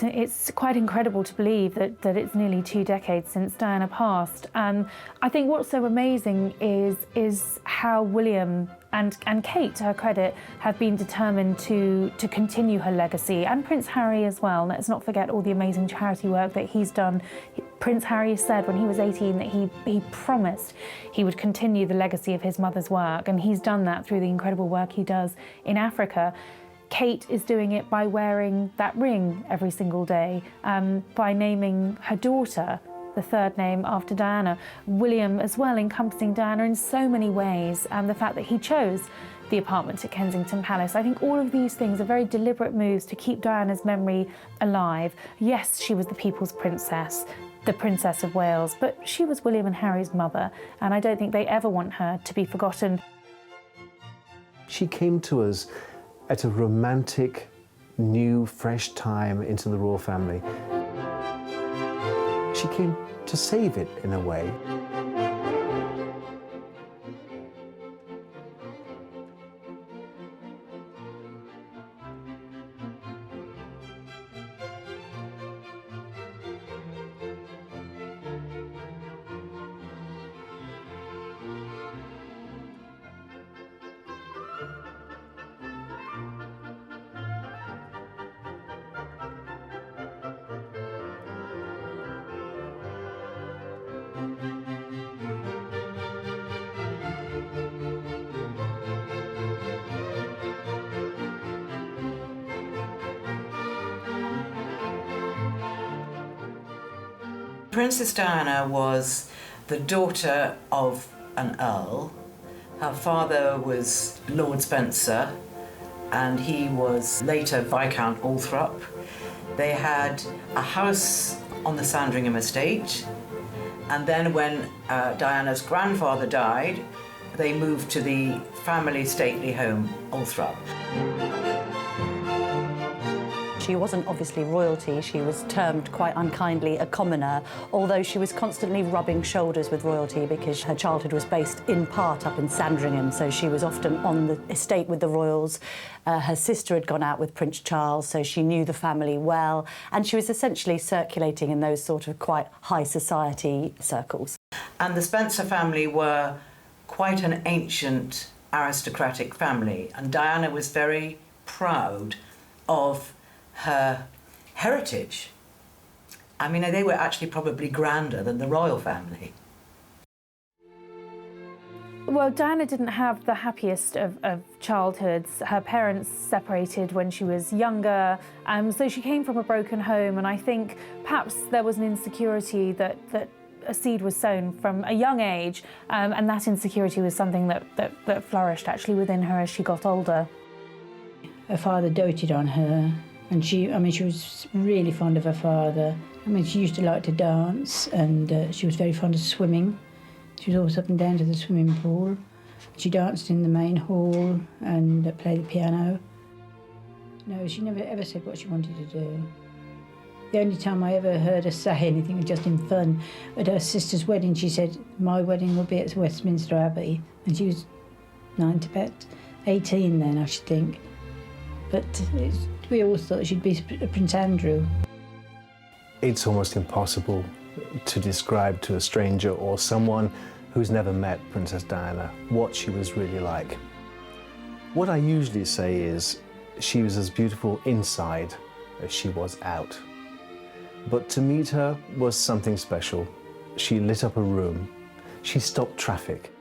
it's quite incredible to believe that it's nearly 2 decades since Diana passed. I think what's so amazing is how William and Kate, to her credit, have been determined to continue her legacy, and Prince Harry as well. Let's not forget all the amazing charity work that he's done. Prince Harry said when he was 18 that he promised he would continue the legacy of his mother's work, and he's done that through the incredible work he does in Africa. Kate is doing it by wearing that ring every single day, by naming her daughter the third name after Diana. William as well, encompassing Diana in so many ways, and the fact that he chose the apartment at Kensington Palace. I think all of these things are very deliberate moves to keep Diana's memory alive. Yes, she was the people's princess, the Princess of Wales, but she was William and Harry's mother, and I don't think they ever want her to be forgotten. She came to us at a romantic, new, fresh time into the royal family. She came to save it in a way. Princess Diana was the daughter of an earl. Her father was Lord Spencer, and he was later Viscount Althorp. They had a house on the Sandringham estate, and then when Diana's grandfather died, they moved to the family stately home, Althorp. She wasn't obviously royalty. She was termed quite unkindly a commoner, although she was constantly rubbing shoulders with royalty because her childhood was based in part up in Sandringham, so she was often on the estate with the royals. Her sister had gone out with Prince Charles, so she knew the family well, and she was essentially circulating in those sort of quite high society circles. And the Spencer family were quite an ancient aristocratic family, and Diana was very proud of her heritage. I mean, they were actually probably grander than the royal family. Well, Diana didn't have the happiest of childhoods. Her parents separated when she was younger, so she came from a broken home, and I think perhaps there was an insecurity that a seed was sown from a young age, and that insecurity was something that flourished actually within her as she got older. Her father doted on her, and she was really fond of her father. I mean, she used to like to dance, and she was very fond of swimming. She was always up and down to the swimming pool. She danced in the main hall and played the piano. No, she never ever said what she wanted to do. The only time I ever heard her say anything was just in fun. At her sister's wedding, she said, "My wedding will be at Westminster Abbey." And she was 18 then, I should think. But we always thought she'd be Prince Andrew. It's almost impossible to describe to a stranger or someone who's never met Princess Diana what she was really like. What I usually say is she was as beautiful inside as she was out. But to meet her was something special. She lit up a room, she stopped traffic,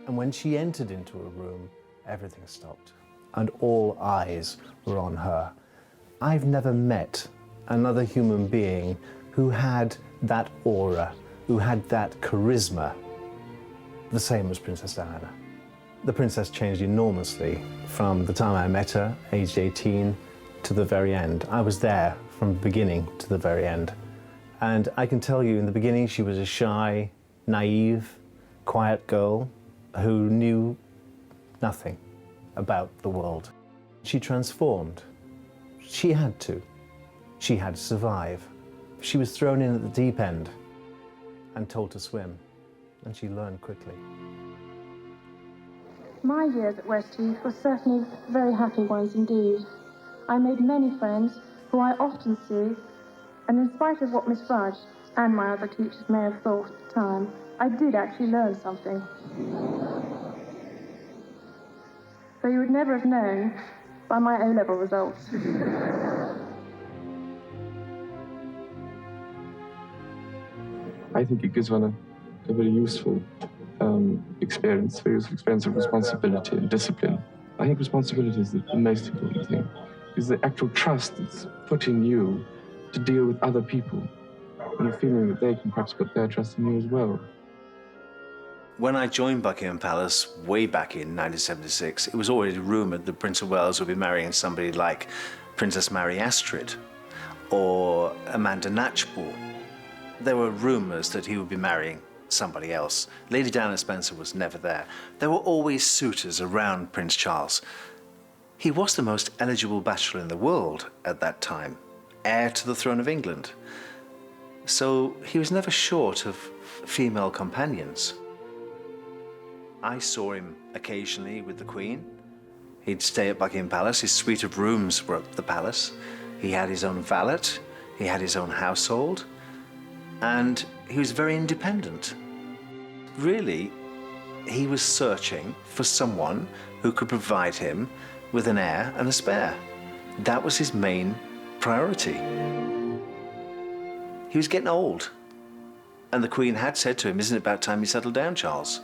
and when she entered into a room, everything stopped, and all eyes were on her. I've never met another human being who had that aura, who had that charisma, the same as Princess Diana. The princess changed enormously from the time I met her, aged 18, to the very end. I was there from the beginning to the very end. And I can tell you, in the beginning, she was a shy, naive, quiet girl who knew nothing about the world. She transformed. She had to. She had to survive. She was thrown in at the deep end and told to swim, and she learned quickly. My years at Westheath were certainly very happy ones indeed. I made many friends who I often see And in spite of what Miss Fudge and my other teachers may have thought at the time, I did actually learn something. So you would never have known by my O-level results. I think it gives one a very useful experience, very useful experience of responsibility and discipline. I think responsibility is the most important thing. It's the actual trust that's put in you to deal with other people, and the feeling that they can perhaps put their trust in you as well. When I joined Buckingham Palace way back in 1976, it was already rumoured that Prince of Wales would be marrying somebody like Princess Mary Astrid or Amanda Knatchbull. There were rumours that he would be marrying somebody else. Lady Diana Spencer was never there. There were always suitors around Prince Charles. He was the most eligible bachelor in the world at that time, heir to the throne of England. So he was never short of female companions. I saw him occasionally with the Queen. He'd stay at Buckingham Palace. His suite of rooms were at the palace. He had his own valet. He had his own household. And he was very independent. Really, he was searching for someone who could provide him with an heir and a spare. That was his main priority. He was getting old. And the Queen had said to him, "Isn't it about time you settled down, Charles?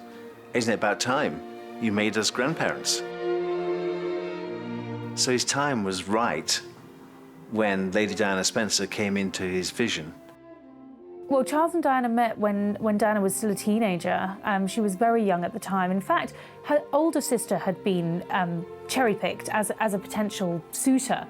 Isn't it about time you made us grandparents?" So his time was right when Lady Diana Spencer came into his vision. Well, Charles and Diana met when Diana was still a teenager. She was very young at the time. In fact, her older sister had been cherry-picked as a potential suitor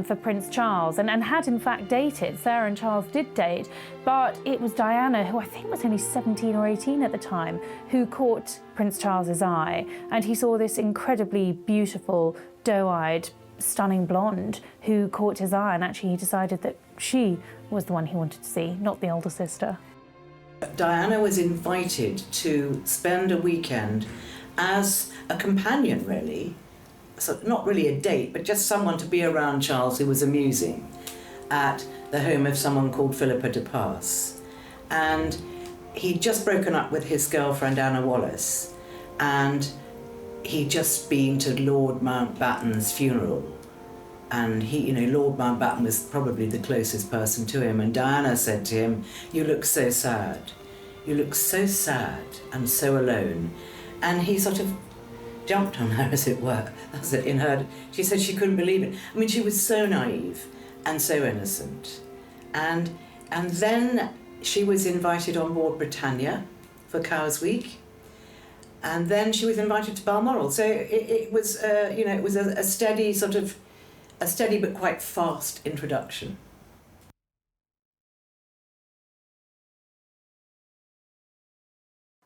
for Prince Charles and had in fact dated. Sarah and Charles did date, but it was Diana, who I think was only 17 or 18 at the time, who caught Prince Charles's eye. And he saw this incredibly beautiful, doe-eyed, stunning blonde who caught his eye, and actually he decided that she was the one he wanted to see, not the older sister. Diana was invited to spend a weekend as a companion, really. So not really a date, but just someone to be around Charles who was amusing, at the home of someone called Philippa de Pass. And he'd just broken up with his girlfriend Anna Wallace, and he'd just been to Lord Mountbatten's funeral. And he, Lord Mountbatten was probably the closest person to him. And Diana said to him, "You look so sad. You look so sad and so alone." And he sort of jumped on her, as it were. That's it, in her. She said she couldn't believe it. I mean, she was so naive and so innocent. And then she was invited on board Britannia for Cowes Week. And then she was invited to Balmoral. So it was, it was a steady sort of, a steady but quite fast introduction.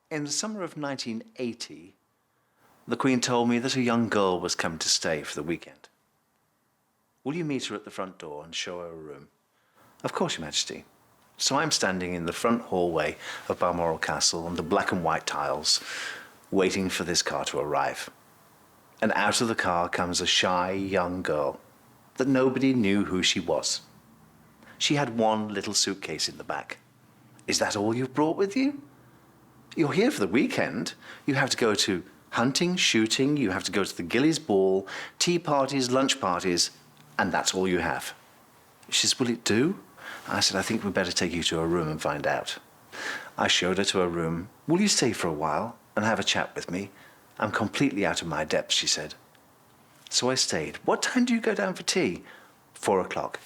In the summer of 1980, the Queen told me that a young girl was coming to stay for the weekend. "Will you meet her at the front door and show her a room?" "Of course, Your Majesty." So I'm standing in the front hallway of Balmoral Castle on the black and white tiles, waiting for this car to arrive. And out of the car comes a shy young girl that nobody knew who she was. She had one little suitcase in the back. "Is that all you've brought with you? You're here for the weekend. You have to go to hunting, shooting, you have to go to the Gillies Ball, tea parties, lunch parties, and that's all you have." She says, "Will it do?" I said, "I think we'd better take you to her room and find out." I showed her to her room. "Will you stay for a while and have a chat with me? I'm completely out of my depth," she said. So I stayed. "What time do you go down for tea?" 4 o'clock.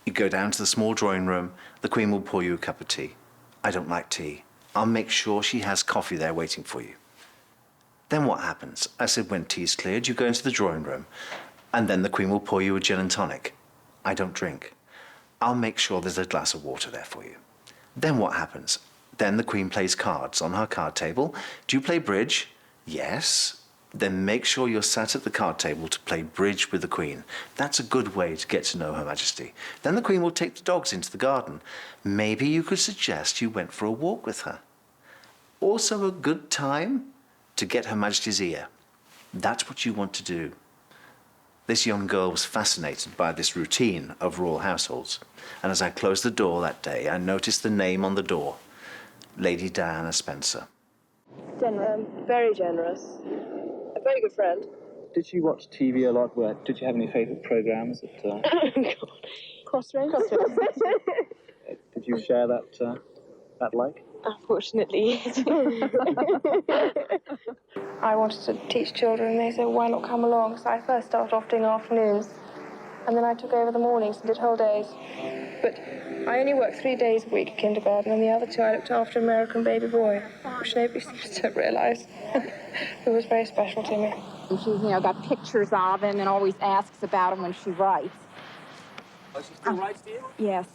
You go down to the small drawing room. The Queen will pour you a cup of tea. "I don't like tea. I'll make sure she has coffee there waiting for you." Then what happens? I said, "When tea's cleared, you go into the drawing room, and then the Queen will pour you a gin and tonic." "I don't drink. I'll make sure there's a glass of water there for you." Then what happens? Then the Queen plays cards on her card table. "Do you play bridge?" "Yes." "Then make sure you're sat at the card table to play bridge with the Queen. That's a good way to get to know Her Majesty. Then the Queen will take the dogs into the garden. Maybe you could suggest you went for a walk with her. Also a good time to get Her Majesty's ear. That's what you want to do." This young girl was fascinated by this routine of royal households, and as I closed the door that day, I noticed the name on the door, Lady Diana Spencer. Very generous. A very good friend. Did you watch TV a lot? Did you have any favourite programmes? Crossroads. Did you share that like? Unfortunately, yes. I wanted to teach children, and they said, why not come along? So I first started off doing afternoons, and then I took over the mornings and did whole days. But I only worked 3 days a week at kindergarten, and the other 2 I looked after American baby boy, which nobody seems to realise. It was very special to me. And she's, got pictures of him and always asks about him when she writes. Oh, she still writes to you? Yes,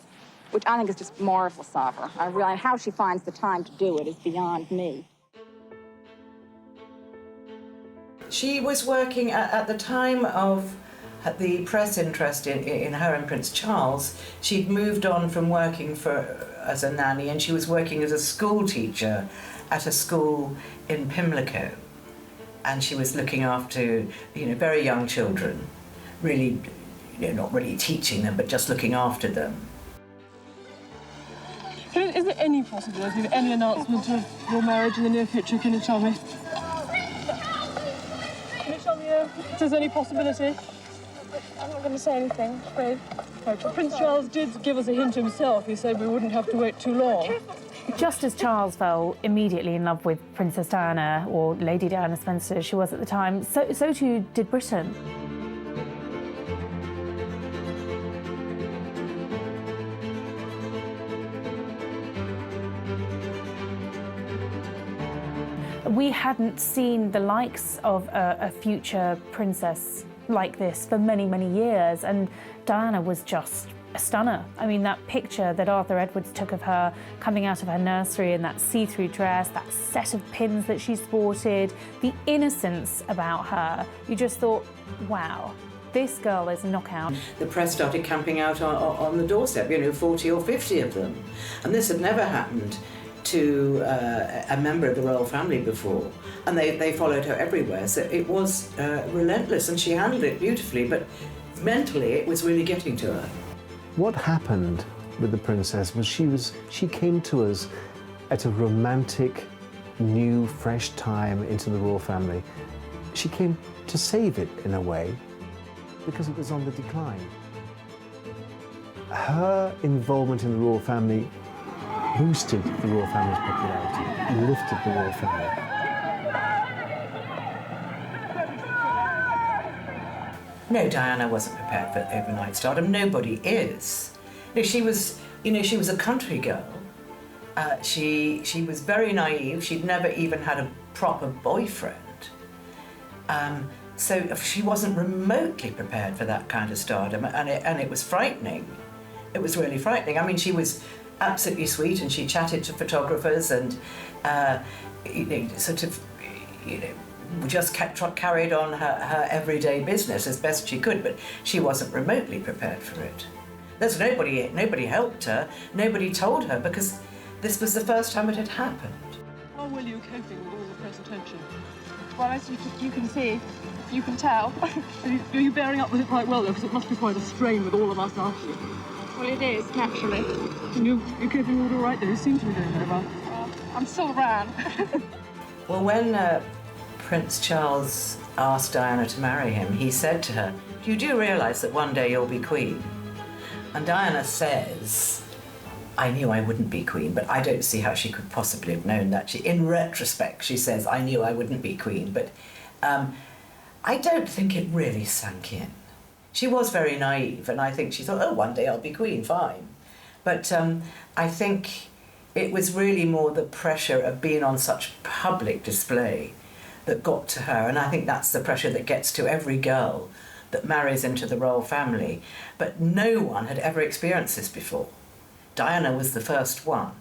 which I think is just marvelous of her. I realize how she finds the time to do it is beyond me. She was working at the time of the press interest in her and Prince Charles. She'd moved on from working as a nanny, and she was working as a school teacher at a school in Pimlico. And she was looking after, very young children, really, not really teaching them, but just looking after them. Is there any possibility of any announcement of your marriage in the near future? Can you tell me? Can you tell me if there's any possibility? I'm not going to say anything, afraid. Prince Charles did give us a hint himself. He said we wouldn't have to wait too long. Just as Charles fell immediately in love with Princess Diana, or Lady Diana Spencer as she was at the time, so too did Britain. We hadn't seen the likes of a future princess like this for many, many years, and Diana was just a stunner. I mean, that picture that Arthur Edwards took of her coming out of her nursery in that see-through dress, that set of pins that she sported, the innocence about her, you just thought, wow, this girl is a knockout. The press started camping out on the doorstep, 40 or 50 of them. And this had never happened to a member of the royal family before. And they followed her everywhere, so it was relentless, and she handled it beautifully, but mentally it was really getting to her. What happened with the princess was she came to us at a romantic, new, fresh time into the royal family. She came to save it in a way because it was on the decline. Her involvement in the royal family boosted the royal family's popularity, lifted the royal family. No, Diana wasn't prepared for overnight stardom. Nobody is. She was a country girl. She was very naive. She'd never even had a proper boyfriend. So she wasn't remotely prepared for that kind of stardom, and it was frightening. It was really frightening. I mean, she was absolutely sweet, and she chatted to photographers, and just carried on her everyday business as best she could, but she wasn't remotely prepared for it. There's nobody helped her, nobody told her, because this was the first time it had happened. How well are you coping with all the press attention? Well, as you can see, you can tell. Are you bearing up with it quite well, though? Because it must be quite a strain with all of us after you. Well, it is, naturally. And you're coping with it all right, though? You seem to be doing very well. I'm still around. Well, when Prince Charles asked Diana to marry him, he said to her, "You do realise that one day you'll be queen?" And Diana says, "I knew I wouldn't be queen, but I don't see how she could possibly have known that." In retrospect, she says, "I knew I wouldn't be queen," but I don't think it really sank in. She was very naive, and I think she thought, oh, one day I'll be queen, fine. But I think it was really more the pressure of being on such public display that got to her, and I think that's the pressure that gets to every girl that marries into the royal family. But no one had ever experienced this before. Diana was the first one.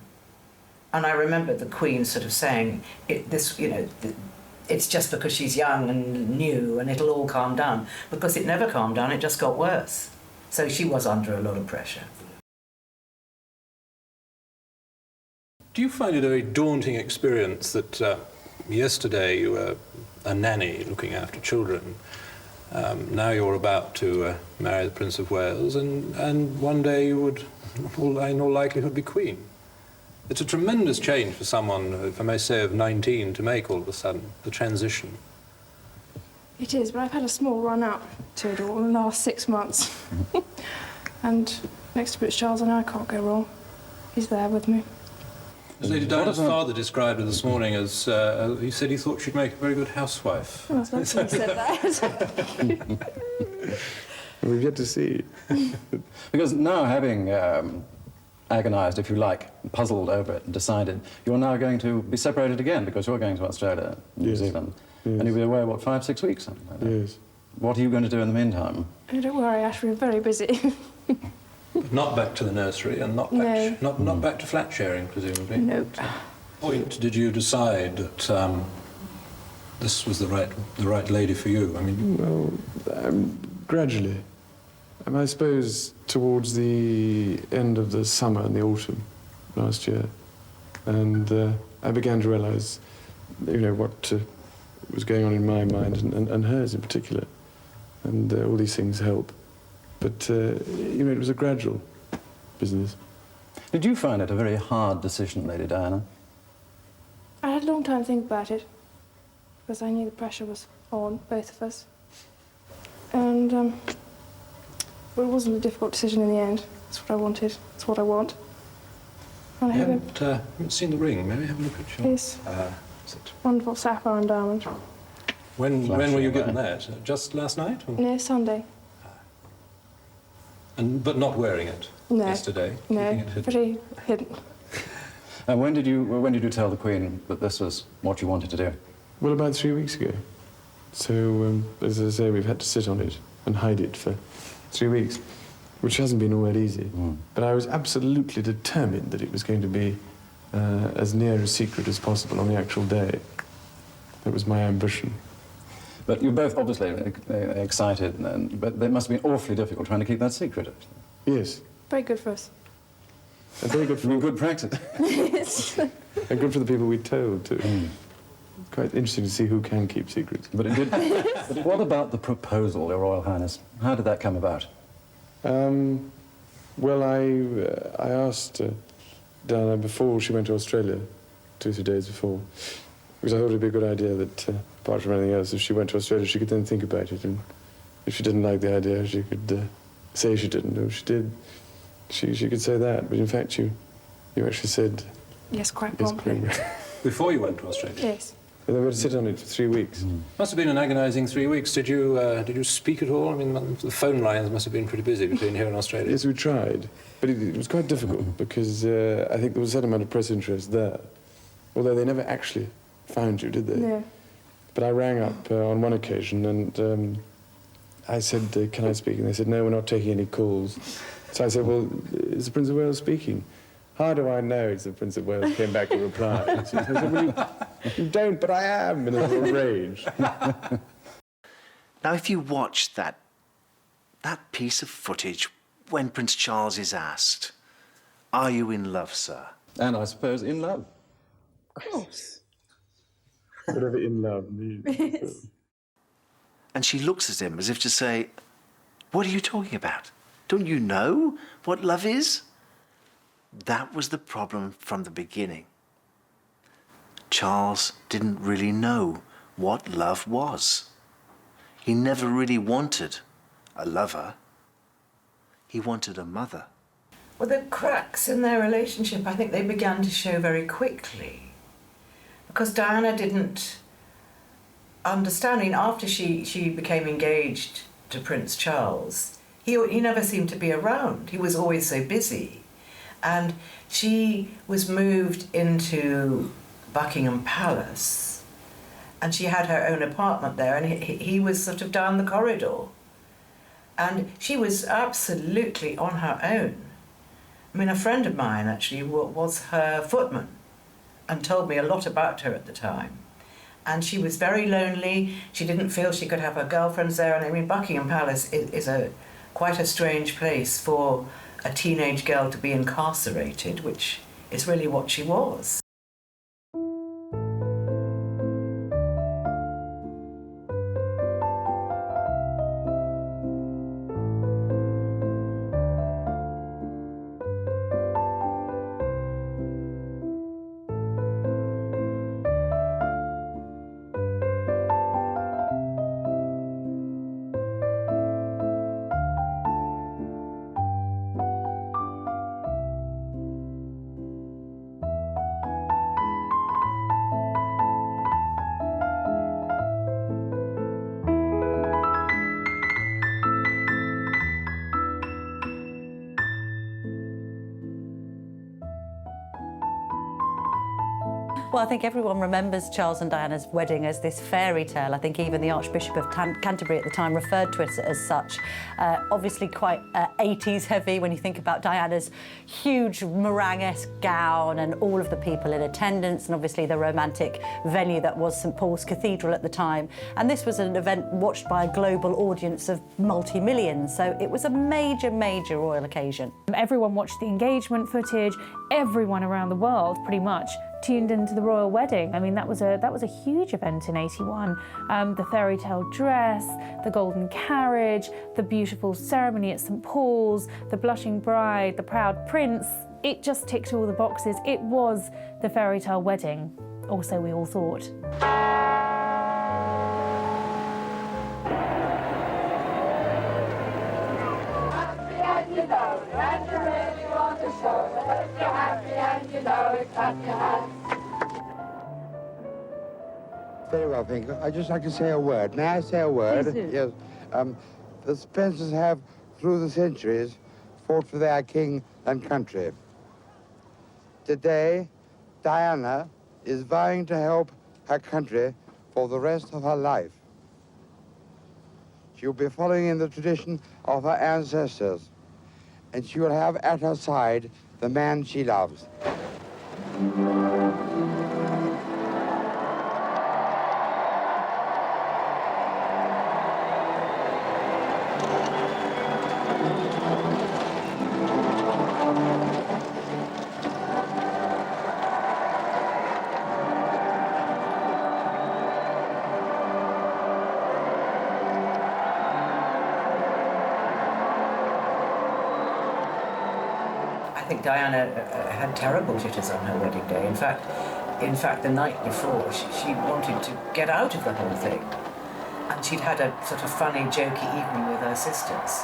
And I remember the Queen sort of saying, it's just because she's young and new and it'll all calm down. Because it never calmed down, it just got worse. So she was under a lot of pressure. Do you find it a very daunting experience that yesterday you were a nanny looking after children, Now you're about to marry the Prince of Wales, and one day you would, in all likelihood, be Queen. It's a tremendous change for someone, if I may say, of 19 to make all of a sudden, the transition. It is, but I've had a small run-up to it all in the last 6 months. And next to Prince Charles, I can't go wrong. He's there with me. As Lady Diana's father described her this morning as, he said he thought she'd make a very good housewife. Well, that's not he said that. We've yet to see. Because now, having agonised, if you like, puzzled over it and decided, you're now going to be separated again because you're going to Australia, New Zealand. Yes. And you'll be away, what, 5, 6 weeks, something like that? Yes. What are you going to do in the meantime? Oh, don't worry, Ash, we're very busy. But not back to the nursery and not back, not back to flat sharing, presumably? Nope. At what point did you decide that this was the right lady for you? I mean... Well, gradually. I suppose towards the end of the summer and the autumn last year. And I began to realise, you know, what was going on in my mind and hers in particular. And all these things help. But, you know, it was a gradual business. Did you find it a very hard decision, Lady Diana? I had a long time to think about it, because I knew the pressure was on both of us. And, well, it wasn't a difficult decision in the end. It's what I wanted. It's what I want. And I haven't seen the ring. Maybe have a look at your... Yes. Wonderful sapphire and diamond. When were you given that? Just last night? Or? No, Sunday. But not wearing it yesterday? No, pretty hidden. And when did you tell the Queen that this was what you wanted to do? Well, about 3 weeks ago. So, as I say, we've had to sit on it and hide it for 3 weeks, which hasn't been all that easy. But I was absolutely determined that it was going to be as near a secret as possible on the actual day. That was my ambition. But you're both obviously excited, but it must have been awfully difficult trying to keep that secret. Yes. Very good for us. And very good for good practice. Yes. And good for the people we told, too. It's quite interesting to see who can keep secrets. But it did. But what about the proposal, Your Royal Highness? How did that come about? Well, I asked Diana before she went to Australia, 2 or 3 days before, because I thought it'd be a good idea that, apart from anything else, if she went to Australia, she could then think about it, and if she didn't like the idea, she could say she didn't, or if she did, she could say that. But in fact, you actually said... Yes, quite promptly. Before you went to Australia? Yes. And then we had to sit on it for 3 weeks. Must have been an agonising 3 weeks. Did you speak at all? I mean, the phone lines must have been pretty busy between here and Australia. Yes, we tried, but it was quite difficult because I think there was a certain amount of press interest there, although they never actually found you, did they? No. But I rang up on one occasion and I said, can I speak? And they said, no, we're not taking any calls. So I said, well, is the Prince of Wales speaking? How do I know it's the Prince of Wales? Came back to reply. I said, well, you don't, but I am, in a little rage. Now, if you watch that piece of footage when Prince Charles is asked, are you in love, sir? And I suppose in love. Of course. Whatever in love means. Yes. And she looks at him as if to say, what are you talking about? Don't you know what love is? That was the problem from the beginning. Charles didn't really know what love was. He never really wanted a lover. He wanted a mother. Well, the cracks in their relationship, I think they began to show very quickly. Because Diana didn't understand. I mean, after she became engaged to Prince Charles, he never seemed to be around. He was always so busy. And she was moved into Buckingham Palace, and she had her own apartment there, and he was sort of down the corridor. And she was absolutely on her own. I mean, a friend of mine actually was her footman and told me a lot about her at the time. And she was very lonely. She didn't feel she could have her girlfriends there. And I mean, Buckingham Palace is quite a strange place for a teenage girl to be incarcerated, which is really what she was. Well, I think everyone remembers Charles and Diana's wedding as this fairy tale. I think even the Archbishop of Canterbury at the time referred to it as such. Obviously quite 80s heavy when you think about Diana's huge meringue-esque gown and all of the people in attendance, and obviously the romantic venue that was St Paul's Cathedral at the time. And this was an event watched by a global audience of multi-millions, so it was a major, major royal occasion. Everyone watched the engagement footage. Everyone around the world, pretty much, tuned into the royal wedding. I mean, that was a huge event in '81. The fairy tale dress, the golden carriage, the beautiful ceremony at St Paul's, the blushing bride, the proud prince. It just ticked all the boxes. It was the fairy tale wedding, or so we all thought. Very well, thank you. I'd just like to say a word. May I say a word? Yes. The Spencers have, through the centuries, fought for their king and country. Today, Diana is vying to help her country for the rest of her life. She will be following in the tradition of her ancestors, and she will have at her side the man she loves. I think Diana had terrible jitters on her wedding day. In fact, the night before, she wanted to get out of the whole thing. And she'd had a sort of funny, jokey evening with her sisters.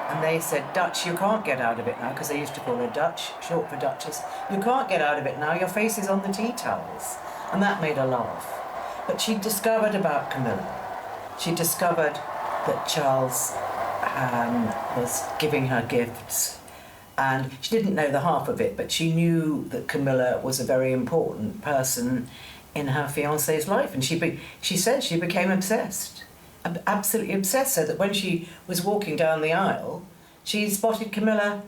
And they said, Dutch, you can't get out of it now, because they used to call her Dutch, short for Duchess. You can't get out of it now, your face is on the tea towels. And that made her laugh. But she discovered about Camilla. She discovered that Charles was giving her gifts. And she didn't know the half of it, but she knew that Camilla was a very important person in her fiancé's life. And she said she became obsessed, absolutely obsessed, so that when she was walking down the aisle, she spotted Camilla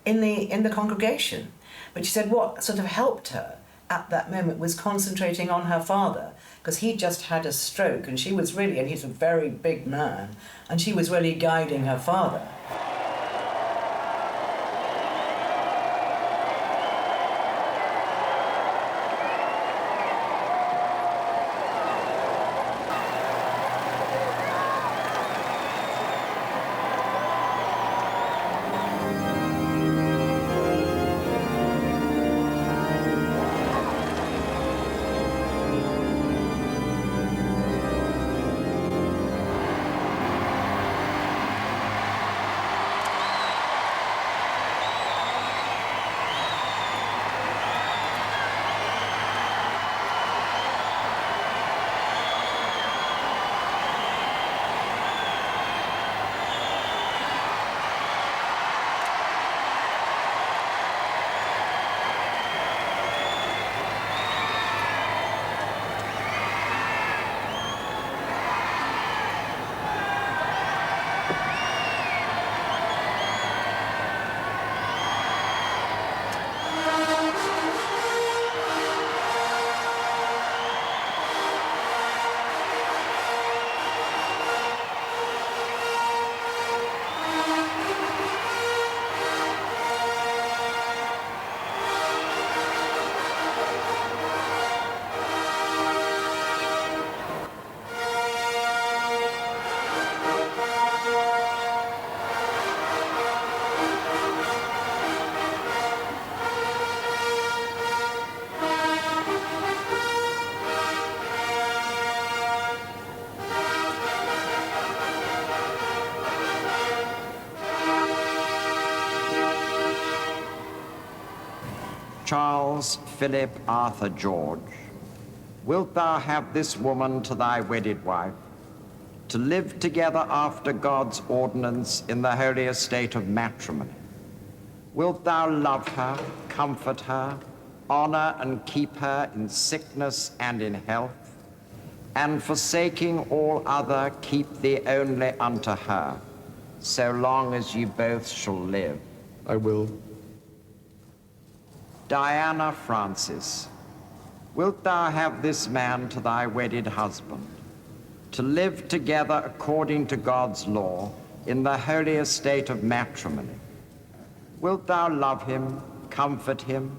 in the congregation. But she said what sort of helped her at that moment was concentrating on her father, because he just had a stroke, and she was really, and he's a very big man, and she was really guiding her father. Charles, Philip, Arthur, George, wilt thou have this woman to thy wedded wife, to live together after God's ordinance in the holy estate of matrimony? Wilt thou love her, comfort her, honor and keep her in sickness and in health, and forsaking all other, keep thee only unto her, so long as ye both shall live. I will. Diana Francis, wilt thou have this man to thy wedded husband, to live together according to God's law in the holy estate of matrimony? Wilt thou love him, comfort him,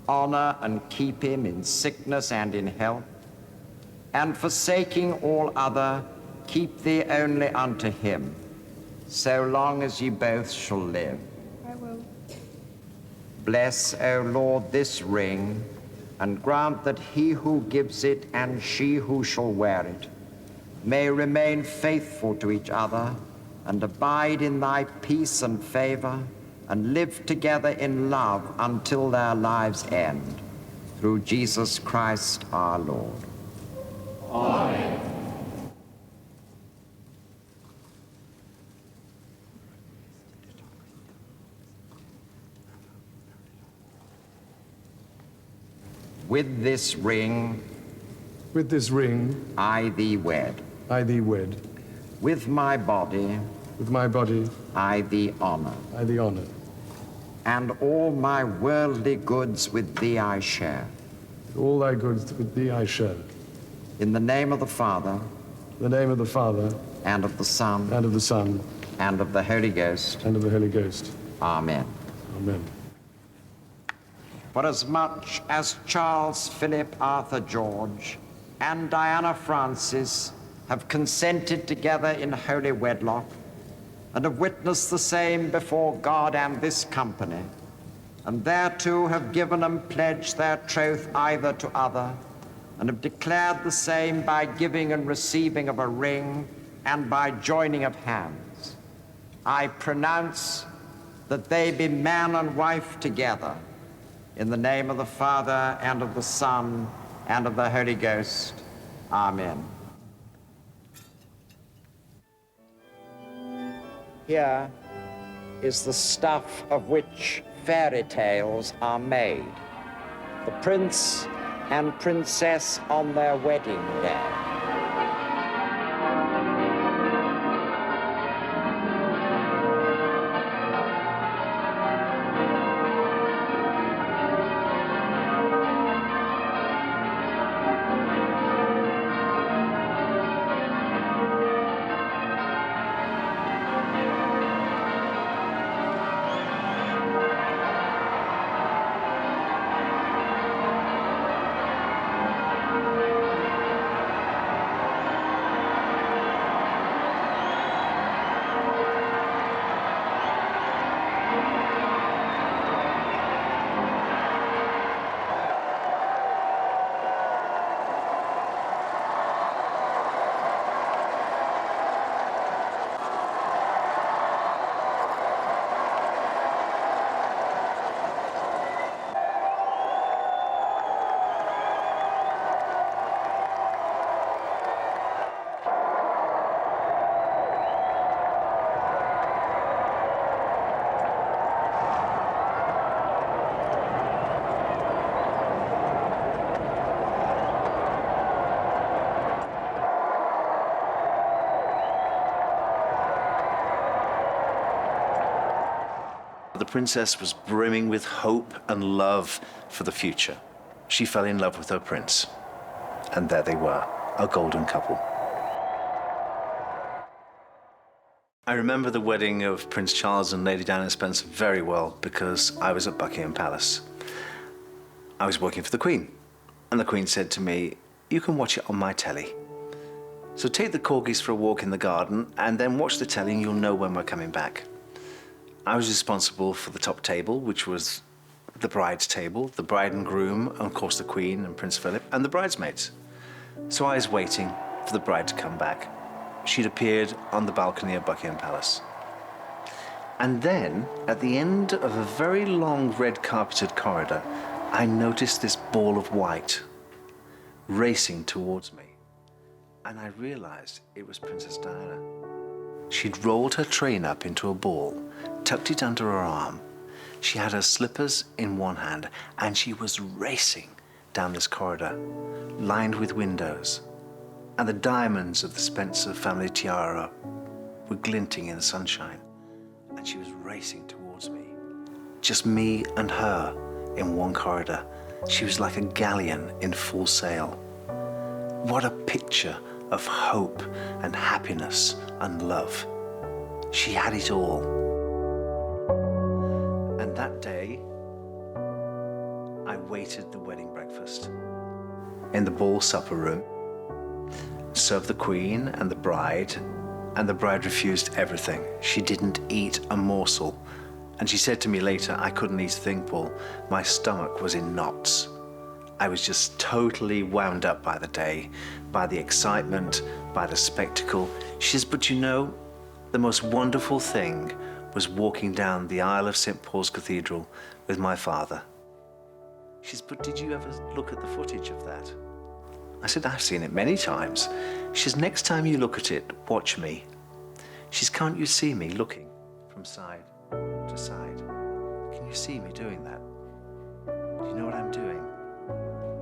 honor and keep him in sickness and in health, and forsaking all other, keep thee only unto him, so long as ye both shall live? I will. Bless, O Lord, this ring, and grant that he who gives it and she who shall wear it may remain faithful to each other and abide in thy peace and favor, and live together in love until their lives end. Through Jesus Christ our Lord. Amen. With this ring, I thee wed. I thee wed. With my body, I thee honor. I thee honor. And all my worldly goods with thee I share. All thy goods with thee I share. In the name of the Father, in the name of the Father, and of the Son, and of the Son, and of the Holy Ghost, and of the Holy Ghost. Amen. Amen. For as much as Charles Philip Arthur George and Diana Francis have consented together in holy wedlock, and have witnessed the same before God and this company, and thereto have given and pledged their troth either to other, and have declared the same by giving and receiving of a ring and by joining of hands, I pronounce that they be man and wife together, in the name of the Father, and of the Son, and of the Holy Ghost. Amen. Here is the stuff of which fairy tales are made. The prince and princess on their wedding day. The princess was brimming with hope and love for the future. She fell in love with her prince. And there they were, a golden couple. I remember the wedding of Prince Charles and Lady Diana Spencer very well because I was at Buckingham Palace. I was working for the Queen, and the Queen said to me, "You can watch it on my telly. So take the corgis for a walk in the garden and then watch the telly and you'll know when we're coming back." I was responsible for the top table, which was the bride's table, the bride and groom, and of course the Queen and Prince Philip, and the bridesmaids. So I was waiting for the bride to come back. She'd appeared on the balcony of Buckingham Palace. And then, at the end of a very long red carpeted corridor, I noticed this ball of white racing towards me. And I realized it was Princess Diana. She'd rolled her train up into a ball, tucked it under her arm, She had her slippers in one hand and she was racing down this corridor, lined with windows. And the diamonds of the Spencer family tiara were glinting in the sunshine. And she was racing towards me. Just me and her in one corridor. She was like a galleon in full sail. What a picture of hope and happiness and love. She had it all. And that day, I waited the wedding breakfast in the ball supper room, served the Queen and the bride refused everything. She didn't eat a morsel. And she said to me later, I couldn't eat a thing, Paul. My stomach was in knots. I was just totally wound up by the day, by the excitement, by the spectacle. She says, but you know, the most wonderful thing was walking down the aisle of St. Paul's Cathedral with my father. She says, but did you ever look at the footage of that? I said, I've seen it many times. She says, next time you look at it, watch me. She says, can't you see me looking from side to side? Can you see me doing that? Do you know what I'm doing?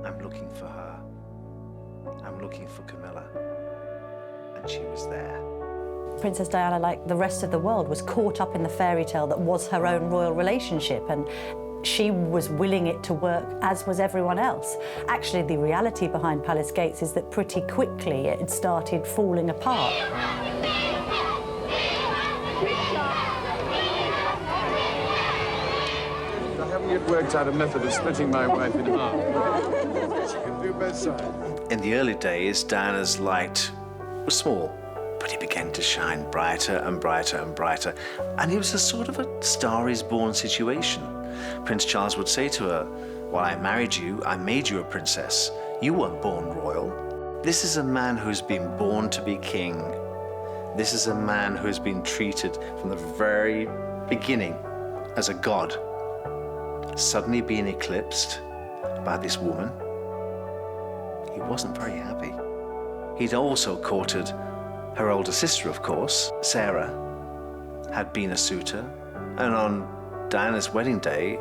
I'm looking for her. I'm looking for Camilla. And she was there. Princess Diana, like the rest of the world, was caught up in the fairy tale that was her own royal relationship, and she was willing it to work, as was everyone else. Actually, the reality behind Palace Gates is that pretty quickly it had started falling apart. I haven't yet worked out a method of splitting my wife in half. She can do both sides. In the early days, Diana's light was small, but it began to shine brighter and brighter and brighter. And it was a sort of a Star is Born situation. Prince Charles would say to her, well, I married you, I made you a princess. You weren't born royal. This is a man who's been born to be king. This is a man who has been treated from the very beginning as a god. Suddenly being eclipsed by this woman, he wasn't very happy. He'd also courted her older sister, of course. Sarah had been a suitor, and on Diana's wedding day,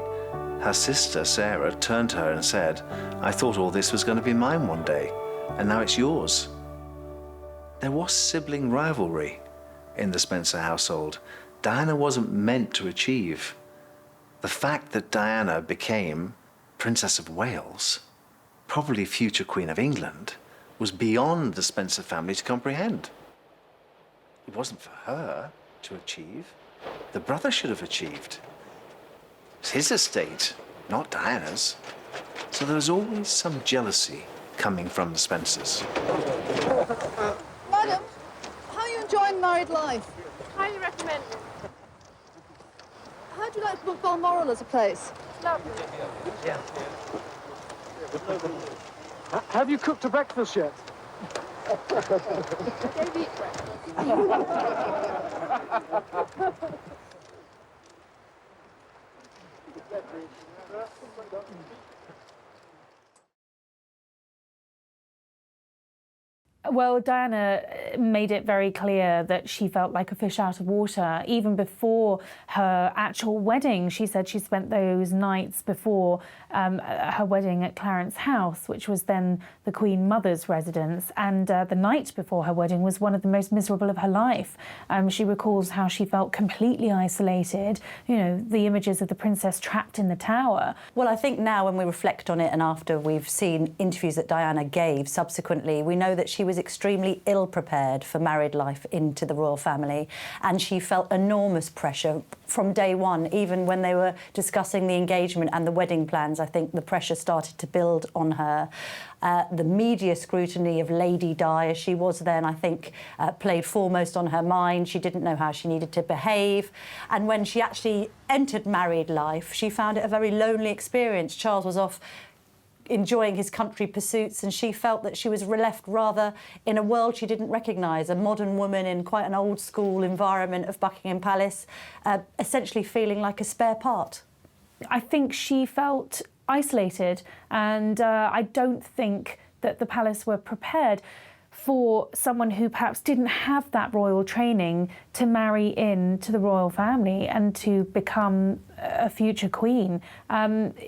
her sister, Sarah, turned to her and said, I thought all this was going to be mine one day, and now it's yours. There was sibling rivalry in the Spencer household. Diana wasn't meant to achieve. The fact that Diana became Princess of Wales, probably future Queen of England, was beyond the Spencer family to comprehend. It wasn't for her to achieve. The brother should have achieved. It's his estate, not Diana's. So there was always some jealousy coming from the Spencers. Madam, how are you enjoying married life? Highly recommend. How do you like Balmoral as a place? Lovely. Yeah. Have you cooked a breakfast yet? Don't eat breakfast. Well, Diana made it very clear that she felt like a fish out of water. Even before her actual wedding, she said she spent those nights before her wedding at Clarence House, which was then the Queen Mother's residence. And the night before her wedding was one of the most miserable of her life. She recalls how she felt completely isolated, you know, the images of the princess trapped in the tower. Well, I think now when we reflect on it and after we've seen interviews that Diana gave subsequently, we know that she was extremely ill-prepared for married life into the royal family, and she felt enormous pressure from day one. Even when they were discussing the engagement and the wedding plans, I think the pressure started to build on her. The media scrutiny of Lady Di, as she was then, I think, played foremost on her mind. She didn't know how she needed to behave. And when she actually entered married life, she found it a very lonely experience. Charles was off enjoying his country pursuits, and she felt that she was left rather in a world she didn't recognise, a modern woman in quite an old-school environment of Buckingham Palace, essentially feeling like a spare part. I think she felt isolated, and I don't think that the palace were prepared for someone who perhaps didn't have that royal training to marry into the royal family and to become a future queen.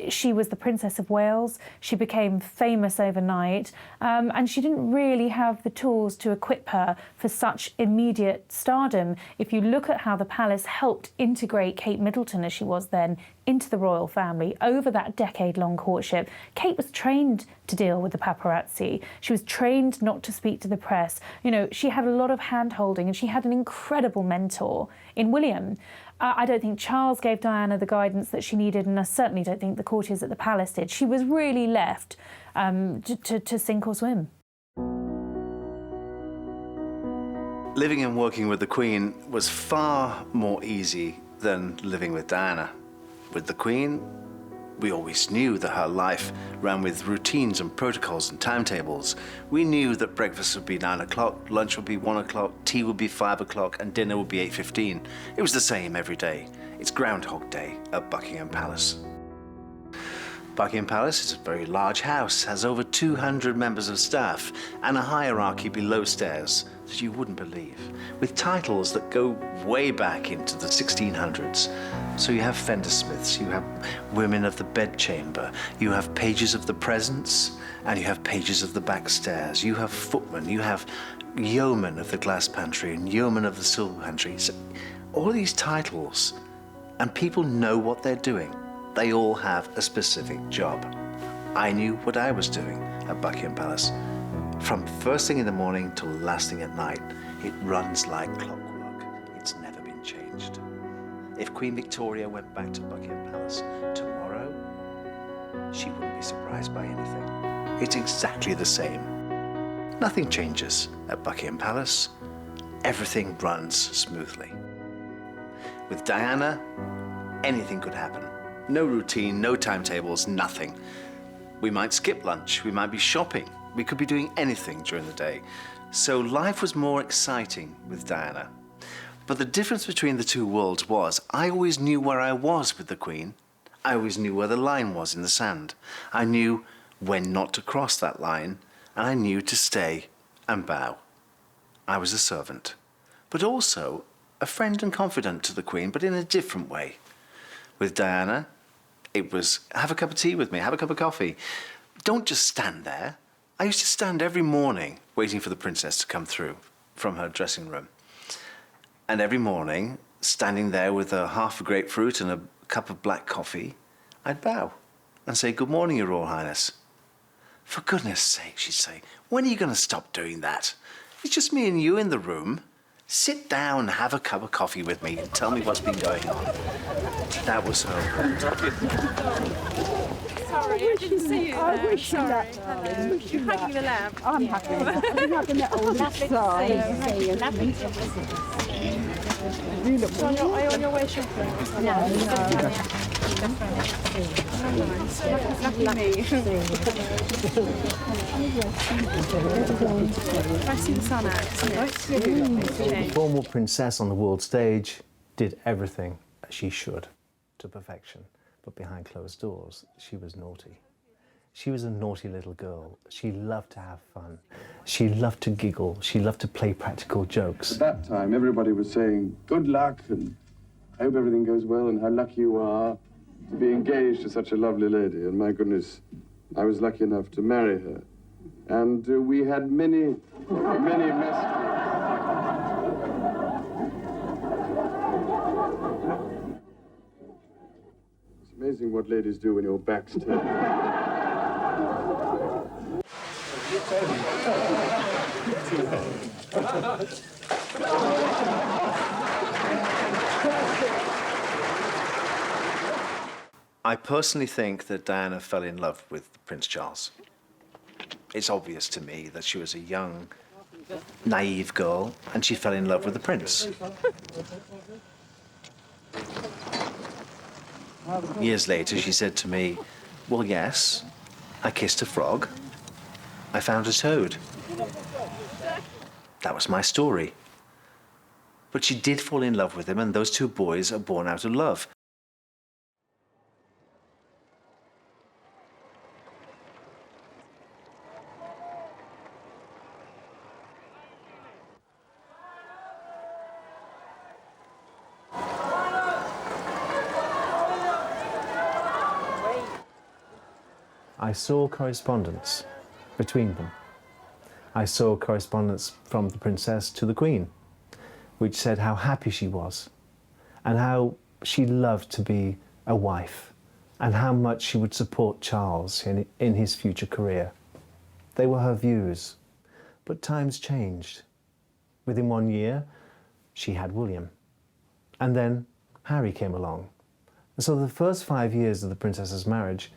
She was the Princess of Wales. She became famous overnight, and she didn't really have the tools to equip her for such immediate stardom. If you look at how the palace helped integrate Kate Middleton, as she was then, into the royal family over that decade-long courtship, Kate was trained to deal with the paparazzi. She was trained not to speak to the press. You know, she had a lot of hand-holding, and she had an incredible mentor in William. I don't think Charles gave Diana the guidance that she needed, and I certainly don't think the courtiers at the palace did. She was really left to sink or swim. Living and working with the Queen was far more easy than living with Diana. With the Queen, we always knew that her life ran with routines and protocols and timetables. We knew that breakfast would be 9 o'clock, lunch would be 1 o'clock, tea would be 5 o'clock, and dinner would be 8:15. It was the same every day. It's Groundhog Day at Buckingham Palace. Buckingham Palace is a very large house, has over 200 members of staff, and a hierarchy below stairs that you wouldn't believe, with titles that go way back into the 1600s. So you have fendersmiths, you have women of the bedchamber, you have pages of the presence, and you have pages of the back stairs. You have footmen, you have yeomen of the glass pantry and yeomen of the silver pantry. So all these titles, and people know what they're doing. They all have a specific job. I knew what I was doing at Buckingham Palace. From first thing in the morning till last thing at night, it runs like clockwork. It's never been changed. If Queen Victoria went back to Buckingham Palace tomorrow, she wouldn't be surprised by anything. It's exactly the same. Nothing changes at Buckingham Palace. Everything runs smoothly. With Diana, anything could happen. No routine, no timetables, nothing. We might skip lunch, we might be shopping, we could be doing anything during the day. So life was more exciting with Diana. But the difference between the two worlds was I always knew where I was with the Queen. I always knew where the line was in the sand. I knew when not to cross that line, and I knew to stay and bow. I was a servant, but also a friend and confidant to the Queen, but in a different way. With Diana, it was have a cup of tea with me, have a cup of coffee. Don't just stand there. I used to stand every morning waiting for the princess to come through from her dressing room. And every morning, standing there with a half a grapefruit and a cup of black coffee, I'd bow and say, "Good morning, Your Royal Highness." "For goodness sake," she'd say, "when are you going to stop doing that? It's just me and you in the room. Sit down and have a cup of coffee with me and tell me what's been going on." That was her. Sorry, I didn't see you. I wish you Sorry. luck, darling. You're hugging the lamp. I'm hugging it. I'm hugging it all the time. See you. Lovely to You look so are you on your way shopping? No. Lucky me. I see the sun out. The former princess on the world stage did everything as she should to perfection, but behind closed doors, she was naughty. She was a naughty little girl. She loved to have fun. She loved to giggle. She loved to play practical jokes. At that time, everybody was saying, "Good luck," and "I hope everything goes well," and "How lucky you are to be engaged to such a lovely lady." And my goodness, I was lucky enough to marry her. And we had many messages. It's amazing what ladies do when your back's turned. I personally think that Diana fell in love with Prince Charles. It's obvious to me that she was a young, naive girl, and she fell in love with the prince. Years later, she said to me, "Well, yes, I kissed a frog. I found a toad." That was my story. But she did fall in love with him, and those two boys are born out of love. I saw correspondence between them. I saw correspondence from the princess to the Queen, which said how happy she was and how she loved to be a wife and how much she would support Charles in his future career. They were her views, but times changed. Within 1 year, she had William, and then Harry came along. And so the first 5 years of the princess's marriage,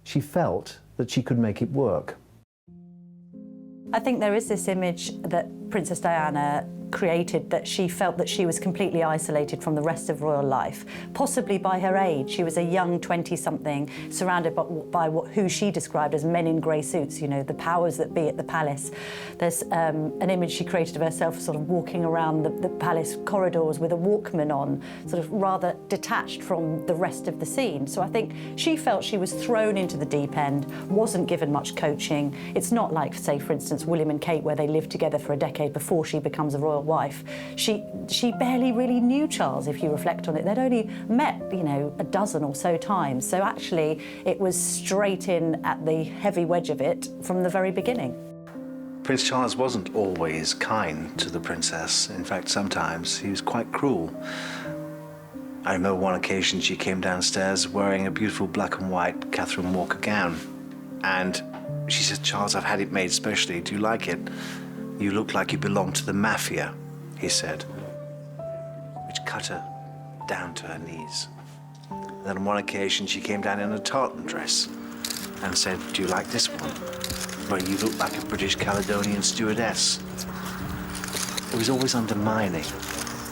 she felt that she could make it work. I think there is this image that Princess Diana created that she felt that she was completely isolated from the rest of royal life, possibly by her age. She was a young 20-something, surrounded by who she described as men in grey suits, you know, the powers that be at the palace. There's an image she created of herself sort of walking around the palace corridors with a Walkman on, sort of rather detached from the rest of the scene. So I think she felt she was thrown into the deep end, wasn't given much coaching. It's not like, say, for instance, William and Kate, where they lived together for a decade before she becomes a royal wife. She barely really knew Charles, if you reflect on it. They'd only met, you know, a dozen or so times. So actually, it was straight in at the heavy wedge of it from the very beginning. Prince Charles wasn't always kind to the princess. In fact, sometimes he was quite cruel. I remember one occasion she came downstairs wearing a beautiful black and white Catherine Walker gown. And she said, "Charles, I've had it made specially. Do you like it? You look like you belong to the mafia," he said, which cut her down to her knees. And then on one occasion, she came down in a tartan dress and said, "Do you like this one? Well, you look like a British Caledonian stewardess." It was always undermining,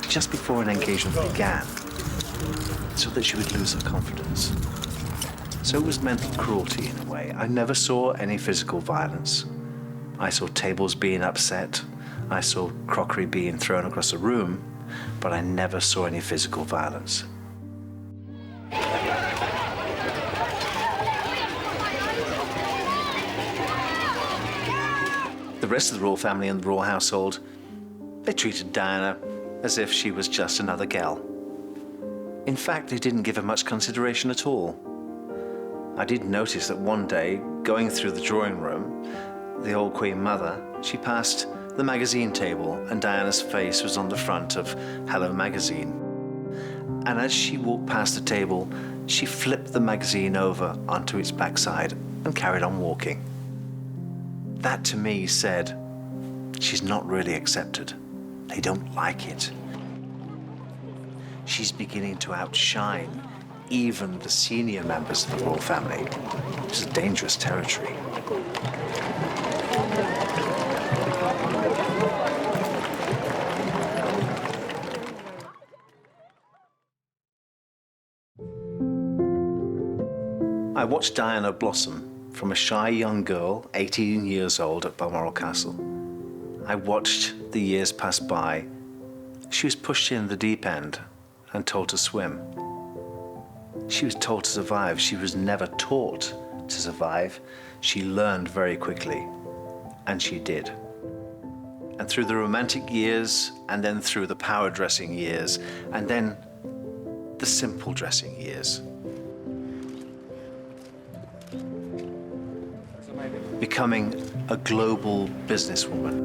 just before an engagement began, so that she would lose her confidence. So it was mental cruelty in a way. I never saw any physical violence. I saw tables being upset, I saw crockery being thrown across the room, but I never saw any physical violence. The rest of the royal family and the royal household, they treated Diana as if she was just another gal. In fact, they didn't give her much consideration at all. I did notice that one day, going through the drawing room, the old Queen Mother, she passed the magazine table and Diana's face was on the front of Hello Magazine. And as she walked past the table, she flipped the magazine over onto its backside and carried on walking. That to me said, she's not really accepted. They don't like it. She's beginning to outshine even the senior members of the royal family. This is dangerous territory. I watched Diana blossom from a shy young girl, 18 years old, at Balmoral Castle. I watched the years pass by. She was pushed in the deep end and told to swim. She was told to survive. She was never taught to survive. She learned very quickly, and she did. And through the romantic years, and then through the power dressing years, and then the simple dressing years, becoming a global businesswoman,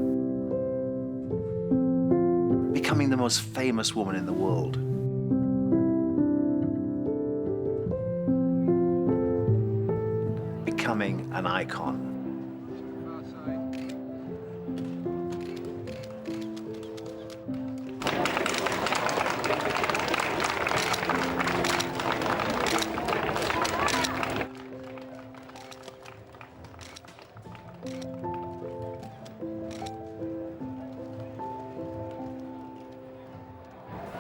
becoming the most famous woman in the world. Becoming an icon.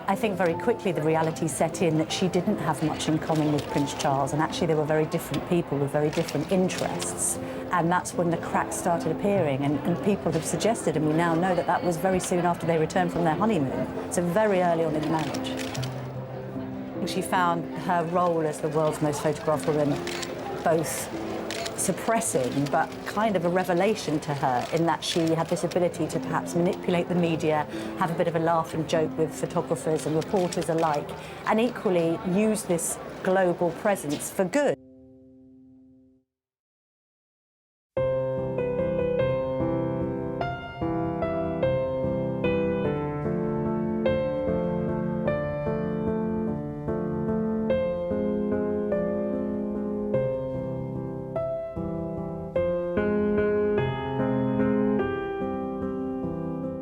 I think very quickly the reality set in that she didn't have much in common with Prince Charles, and actually they were very different people with very different interests. And that's when the cracks started appearing, and people have suggested, and we now know that that was very soon after they returned from their honeymoon, so very early on in the marriage. She found her role as the world's most photographed woman both suppressing, but kind of a revelation to her, in that she had this ability to perhaps manipulate the media, have a bit of a laugh and joke with photographers and reporters alike, and equally use this global presence for good.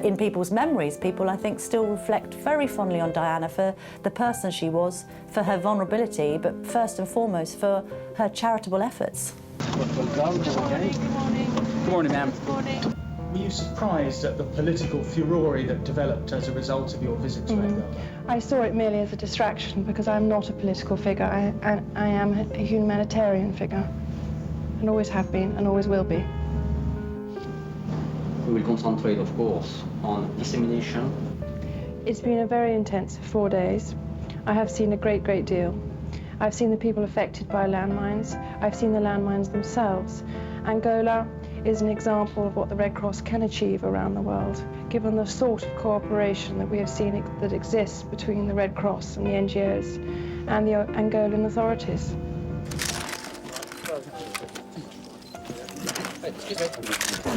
in people's memories, people, I think, still reflect very fondly on Diana for the person she was, for her vulnerability, but first and foremost for her charitable efforts. Good morning, ma'am. Were you surprised at the political furore that developed as a result of your visit to Edinburgh? I saw it merely as a distraction because I'm not a political figure. I am a humanitarian figure, and always have been and always will be. We will concentrate, of course, on dissemination. It's been a very intensive 4 days. I have seen a great deal. I've seen the people affected by landmines. I've seen the landmines themselves. Angola is an example of what the Red Cross can achieve around the world, given the sort of cooperation that we have seen that exists between the Red Cross and the NGOs and the Angolan authorities.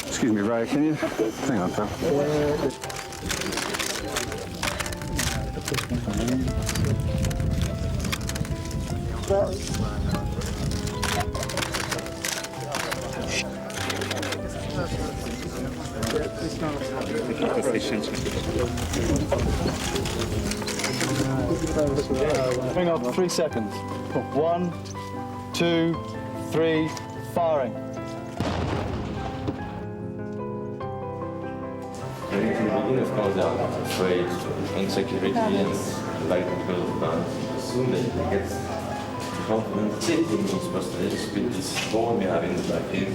Excuse me, Ray, can you... Hang on, pal. Hang on, 3 seconds. 1, 2, 3, firing. In the beginning, of course, they are afraid, insecurity, and like because of that. Soon they get confidence. Same thing goes first with this ball we have in the back here.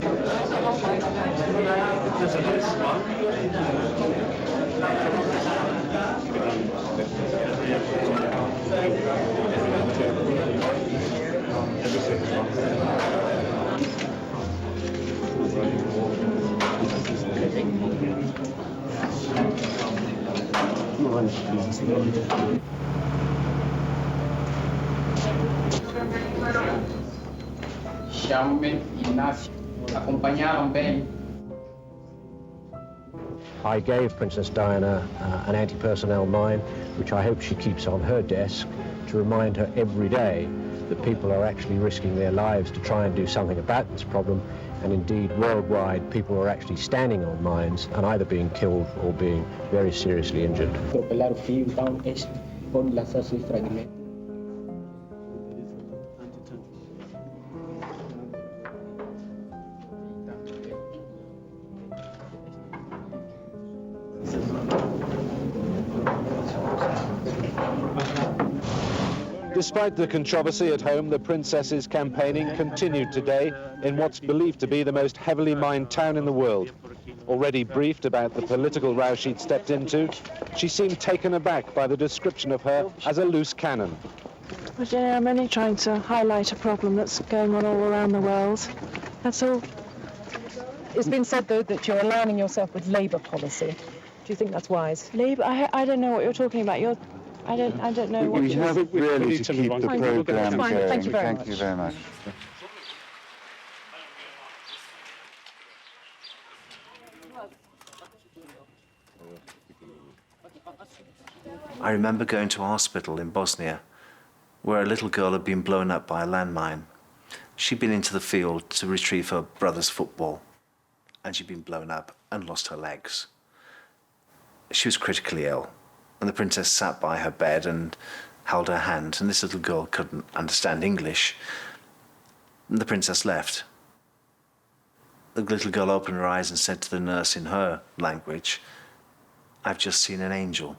I gave Princess Diana an anti-personnel mine, which I hope she keeps on her desk to remind her every day that people are actually risking their lives to try and do something about this problem, and indeed worldwide people are actually standing on mines and either being killed or being very seriously injured. Despite the controversy at home, the princess's campaigning continued today in what's believed to be the most heavily mined town in the world. Already briefed about the political row she'd stepped into, she seemed taken aback by the description of her as a loose cannon. But yeah, I'm only trying to highlight a problem that's going on all around the world. That's all. It's been said, though, that you're aligning yourself with Labour policy. Do you think that's wise? Labour? I don't know what you're talking about. I don't know what we have really to keep the programme going. Thank you very much. Thank you very much. I remember going to a hospital in Bosnia where a little girl had been blown up by a landmine. She'd been into the field to retrieve her brother's football, and she'd been blown up and lost her legs. She was critically ill, and the princess sat by her bed and held her hand, and this little girl couldn't understand English. And the princess left. The little girl opened her eyes and said to the nurse in her language, "I've just seen an angel."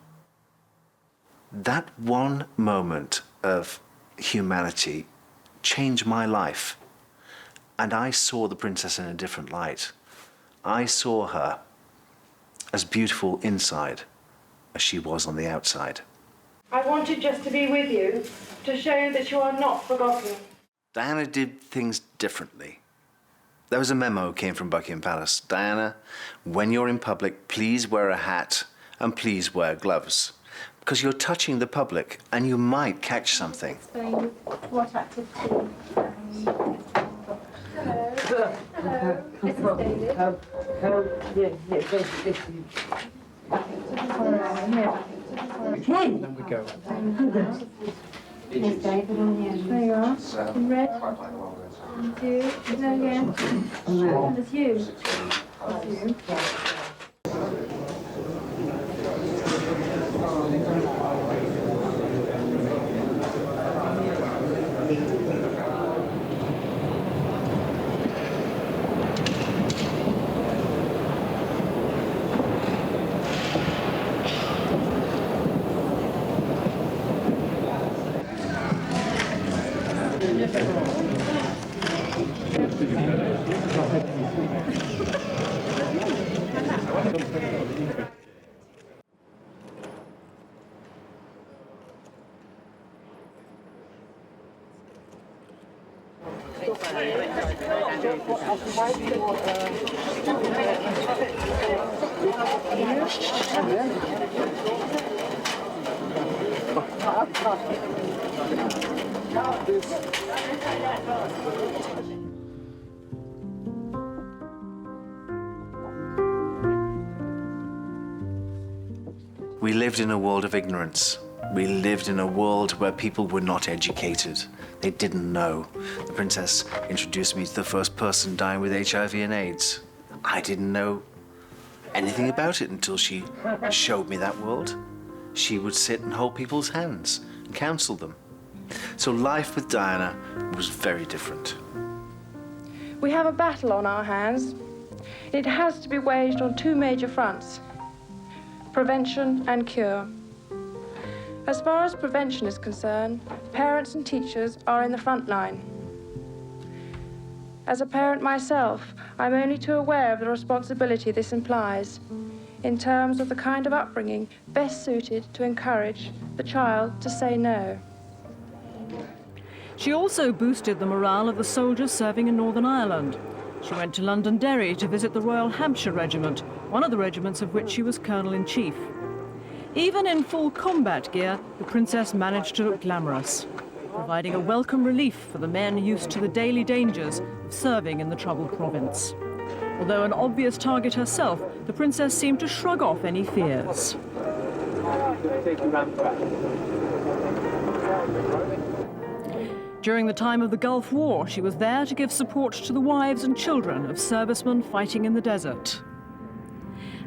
That one moment of humanity changed my life, and I saw the princess in a different light. I saw her as beautiful inside as she was on the outside. I wanted just to be with you, to show you that you are not forgotten. Diana did things differently. There was a memo came from Buckingham Palace. "Diana, when you're in public, please wear a hat and please wear gloves, because you're touching the public and you might catch something." Explain what activity. Hello. Hello. This is David. Then we go. Yes, David. There you are. In red. And you. No, again. And it's you. It's you. We lived in a world of ignorance. We lived in a world where people were not educated. They didn't know. The princess introduced me to the first person dying with HIV and AIDS. I didn't know anything about it until she showed me that world. She would sit and hold people's hands and counsel them. So life with Diana was very different. We have a battle on our hands. It has to be waged on two major fronts: prevention and cure. As far as prevention is concerned, parents and teachers are in the front line. As a parent myself, I'm only too aware of the responsibility this implies in terms of the kind of upbringing best suited to encourage the child to say no. She also boosted the morale of the soldiers serving in Northern Ireland. She went to Londonderry to visit the Royal Hampshire Regiment, one of the regiments of which she was Colonel-in-Chief. Even in full combat gear, the princess managed to look glamorous, providing a welcome relief for the men used to the daily dangers of serving in the troubled province. Although an obvious target herself, the princess seemed to shrug off any fears. During the time of the Gulf War, she was there to give support to the wives and children of servicemen fighting in the desert.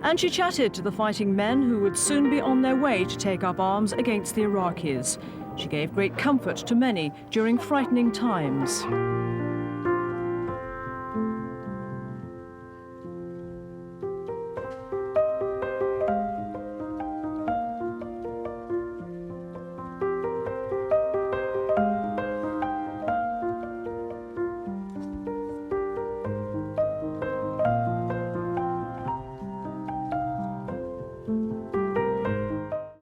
And she chatted to the fighting men who would soon be on their way to take up arms against the Iraqis. She gave great comfort to many during frightening times.